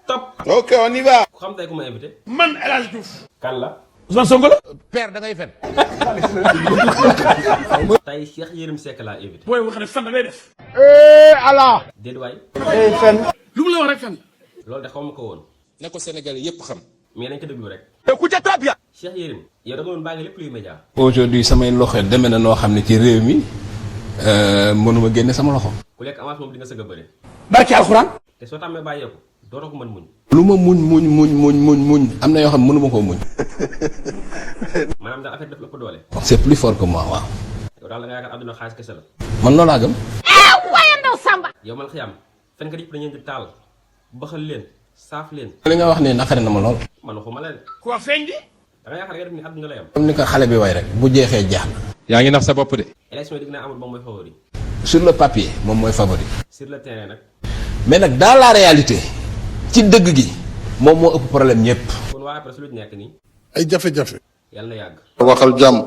top. Ok, on y va. ku xam tey ku ma invité. Man El Hadj Diouf. kan la. Ousmane Sonko la. Père da ngay fen. tey Cheikh Yérim Seck laa invité. booy wax ne fen da ngay def. Allah. déet waay. fen. lu mu la wax rek fen. loolu de xaw ma ko woon. ne ko Sénégalais yépp xam. mais nañ ko déglu rek. Écoutez très bien. Cheikh Yérim yow da nga doon bàyyi lépp luy média. aujourd'hui samay loxo demee na noo xam ne ci réew mi mënuma génne sama loxo. ku lekk avance moom di nga sëgg a bëre. Barki alxuraan. te soo tàmmee bàyyeeku dootoo ko mën muñ. lu ma muñ am na yoo xam ne mënuma koo muñ. maanaam daal affaire daf la ëpp doole. c'est plus fort que moi waaw. yow daal da nga yaakaar àdduna xaalis kese la. man loolu laa gëm. yow mal xiyam fenkat yëpp dañuy di taal baxal leen saaf leen. li nga wax ne naqari na ma lool. man waxuma leen. ku wax feeñ di. da nga yaakaar nga def ni àdduna lay am. comme ni ko xale bi way rek bu jeexee jeex na. yaa ngi nax sa bopp de. élection yi dig naa amul moom mooy favori. sur le papier moom mooy favori. sur le terrain nag. mais nag dans la réalité ci dëgg gi moom moo ëpp problème ñëpp. kon waa après su lu nekk nii. ay jafe-jafe. yàlla na yàgg. waxal jàmm.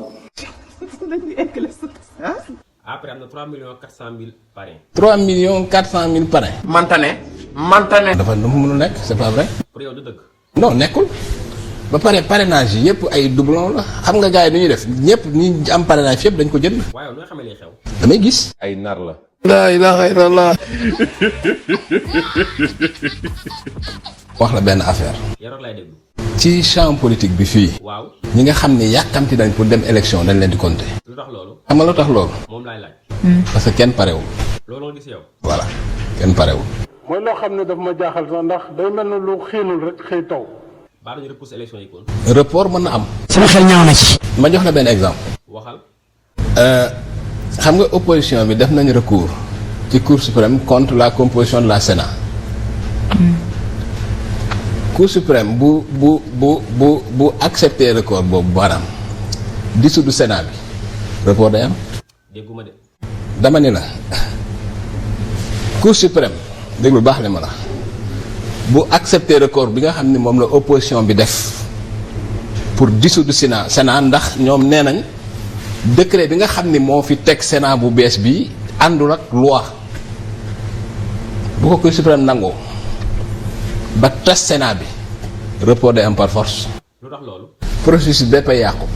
après am na 3 millions 400 mille parrain. 3 millions 400 mille parrain. Mantane. dafa nu mu mënul nekk c'est pas vrai. pour yow du dëgg. non nekkul ba pare parrainage yi yëpp ay doublon la xam nga gars yi nu ñuy def ñëpp ñi am parrainage yëpp dañ ko jënd. waaye yow noo xamee liy xew. damay gis. ay nar la. laa ilaaha illallah. wax la benn affaire. yaroot laay déglu. ci champ politique bi fii. waaw. ñi nga xam ne yàkkamti nañ pour dem élection dañ leen di compter. lu tax loolu. xam nga lu tax loolu. moom laay laaj. parce que kenn parewul. loolu nga gis yow. voilà kenn parewul. mooy loo xam ne daf ma jaaxal sax ndax day mel ne lu xiinul rek xëy taw. baa dañu repousser élection yi kon. report mën na am. Sama xel ñaaw na ci. ma jox la benn exemple. waxal. xam nga opposition bi def nañ recours ci cour suprême contre la composition de la Sénat. cour suprême bu accepter recours boobu maanaam dissoudre du Sénat bi report day am. dégguma de. dama ni la cour suprême déglu baax le ma la bu accepter recours bi nga xam ni moom la opposition bi def pour dissoudre Sénat ndax ñoom nee nañ décret bi nga xam ni moo fi teg Sénat bu bees bi àndul ak loi bu ko cour suprême nangoo ba tas Sénat bi report day am par force. lu tax loolu. processus bépp a yàqu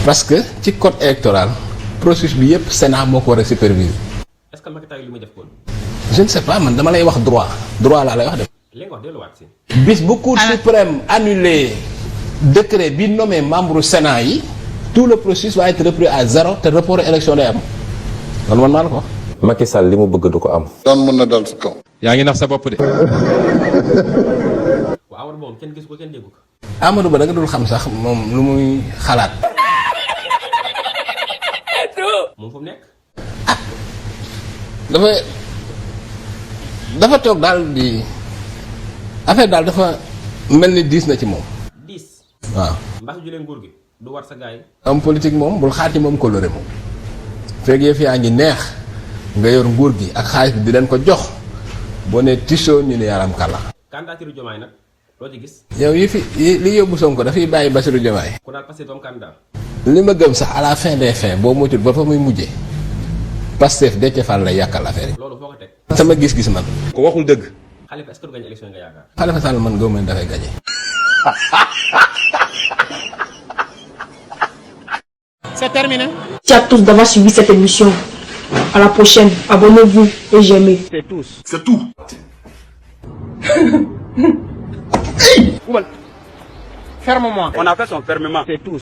parce que ci code électoral processus bi yépp Sénat moo ko war a superviser. est-ce que Macky Sall li muy def kon. je ne sais pas man dama lay wax droit laa lay wax def. li nga wax delluwaat si. bis bu cour suprême annulé décret bi nommé membre Sénat yi tout le processus va être repris à zéro te report élection day am loolu man maa la ko wax. Macky Sall li mu bëgg du ko am. daan mën na dal sa kaw. yaa ngi nax sa bopp de. waaw moom kenn gisu ko kenn déggu ko. Amadou Ba da nga dul xam sax moom lu muy xalaat. moom fu mu nekk. dafa toog daal di affaire daal dafa mel ni diis na ci moom. 10. waaw. mbaa su jëlee nguur gi du war sa gars yi. am politique moom bul xaati moom coloré moom. fekk yëf yaa ngi neex nga yor nguur gi ak xaalis bi di leen ko jox boo nee tisoo ñu ne yaram kàlla. candidature Diomaye nag loo ci gis. yow li yóbbu Sonko dafay bàyyi Bassirou Diomaye. ku daal passé doom candidat. li ma gëm sax à la fin des fins boo moytuwul ba fa muy mujjee Pastef Déthié Fall lay yàqal affaire yi. loolu foo ko teg. sama gis-gis man. ko waxul dëgg. Khalifa est-ce que du gañ élection yi nga yaakaar. Khalifa Sall man gëw ma ne dafay gagné. C'est terminé. Merci à tous d'avoir suivi cette émission. À la prochaine. Abonnez-vous et j'aimez. c'est tout. Ferme-moi. On a fait son fermement. C'est tout.